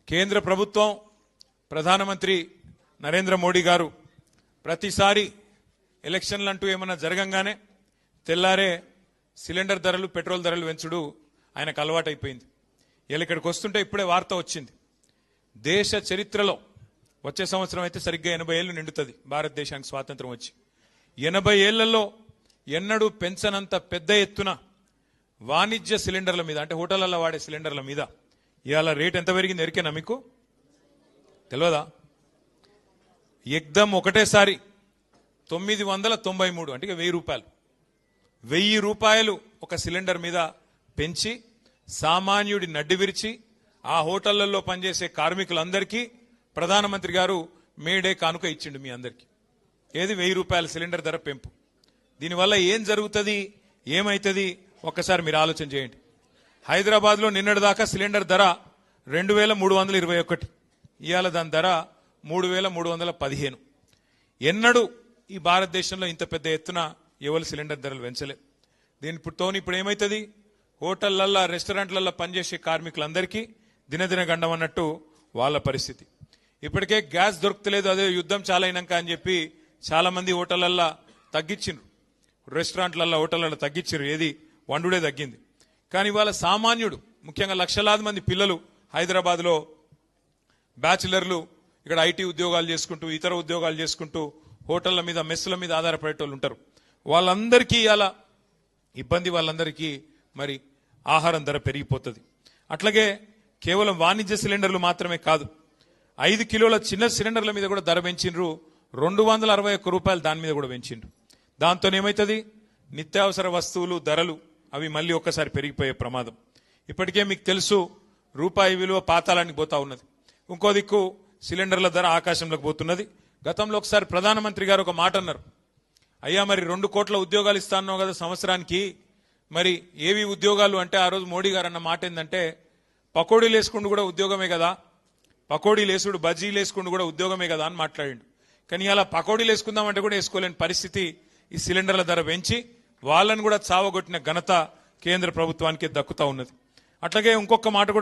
కేంద్ర ప్రభుత్వం ప్రధానమంత్రి నరేంద్ర మోడీ గారు ప్రతిసారి ఎలక్షన్లు అంటూ ఏమన్నా జరగంగానే తెల్లారే సిలిండర్ ధరలు పెట్రోల్ ధరలు పెంచుడు ఆయనకు అలవాటైపోయింది. ఇలా ఇక్కడికి వస్తుంటే ఇప్పుడే వార్త వచ్చింది. దేశ చరిత్రలో వచ్చే సంవత్సరం అయితే సరిగ్గా 80 ఏళ్లు నిండుతుంది భారతదేశానికి స్వాతంత్రం వచ్చి. 80 ఏళ్లలో ఎన్నడూ పెంచనంత పెద్ద ఎత్తున వాణిజ్య సిలిండర్ల మీద, అంటే హోటళ్లలో వాడే సిలిండర్ల మీద ఇవాళ రేట్ ఎంత పెరిగింది ఎరికేనా మీకు? తెలియదా? ఎగ్దం ఒకటేసారి 993, అంటే 1000 రూపాయలు, 1000 రూపాయలు ఒక సిలిండర్ మీద పెంచి సామాన్యుడి నడ్డి విరిచి ఆ హోటళ్లలో పనిచేసే కార్మికులందరికీ ప్రధానమంత్రి గారు మేడే కానుక ఇచ్చిండు మీ అందరికీ. ఏది? 1000 రూపాయల సిలిండర్ ధర పెంపు. దీనివల్ల ఏం జరుగుతుంది, ఏమైతుంది ఒక్కసారి మీరు ఆలోచన చేయండి. హైదరాబాద్లో నిన్నటిదాకా సిలిండర్ ధర 2321, ఇవాళ దాని ధర 3315. ఎన్నడూ ఈ భారతదేశంలో ఇంత పెద్ద ఎత్తున ఎవరు సిలిండర్ ధరలు పెంచలే. దీనితో ఇప్పుడు ఏమవుతుంది, హోటళ్లల్లో రెస్టారెంట్లలో పనిచేసే కార్మికులందరికీ దినదిన గండం అన్నట్టు వాళ్ళ పరిస్థితి. ఇప్పటికే గ్యాస్ దొరకలేదు, అదే యుద్ధం చాలా అయినాక అని చెప్పి చాలా మంది హోటళ్లల్లో తగ్గించిండ్రు, రెస్టారెంట్లలో హోటళ్లలో తగ్గించారు, ఏది వండుడే తగ్గింది. కానీ ఇవాళ సామాన్యుడు, ముఖ్యంగా లక్షలాది మంది పిల్లలు హైదరాబాద్లో బ్యాచిలర్లు ఇక్కడ ఐటీ ఉద్యోగాలు చేసుకుంటూ ఇతర ఉద్యోగాలు చేసుకుంటూ హోటళ్ల మీద మెస్సుల మీద ఆధారపడేటోళ్ళు ఉంటారు. వాళ్ళందరికీ ఇలా ఇబ్బంది, వాళ్ళందరికీ మరి ఆహారం ధర పెరిగిపోతుంది. అట్లాగే కేవలం వాణిజ్య సిలిండర్లు మాత్రమే కాదు, 5 కిలోల చిన్న సిలిండర్ల మీద కూడా ధర పెంచిండ్రు. 261 రూపాయలు దాని మీద కూడా పెంచిండ్రు. దాంతో ఏమవుతుంది, నిత్యావసర వస్తువులు ధరలు అవి మళ్ళీ ఒక్కసారి పెరిగిపోయే ప్రమాదం. ఇప్పటికే మీకు తెలుసు, రూపాయి విలువ పాతాళానికి పోతా ఉన్నది. ఇంకో దిక్కు సిలిండర్ల ధర ఆకాశంలోకి పోతున్నది. గతంలో ఒకసారి ప్రధానమంత్రి గారు ఒక మాట అన్నారు, అయ్యా మరి 2 కోట్ల ఉద్యోగాలు ఇస్తాన్నావు కదా సంవత్సరానికి, మరి ఏవి ఉద్యోగాలు అంటే ఆ రోజు మోడీ గారు అన్న మాట ఏంటంటే, పకోడీలు వేసుకుంటూ కూడా ఉద్యోగమే కదా, పకోడీలు వేసుడు బజ్జీలు వేసుకుంటూ కూడా ఉద్యోగమే కదా అని మాట్లాడిండు. కానీ అలా పకోడీలు వేసుకుందామంటే కూడా వేసుకోలేని పరిస్థితి ఈ సిలిండర్ల ధర పెంచి వాళ్ళని కూడా చావగొట్టిన ఘనత కేంద్ర ప్రభుత్వానికి దక్కుతా ఉన్నది. అట్లాగే ఇంకొక మాట కూడా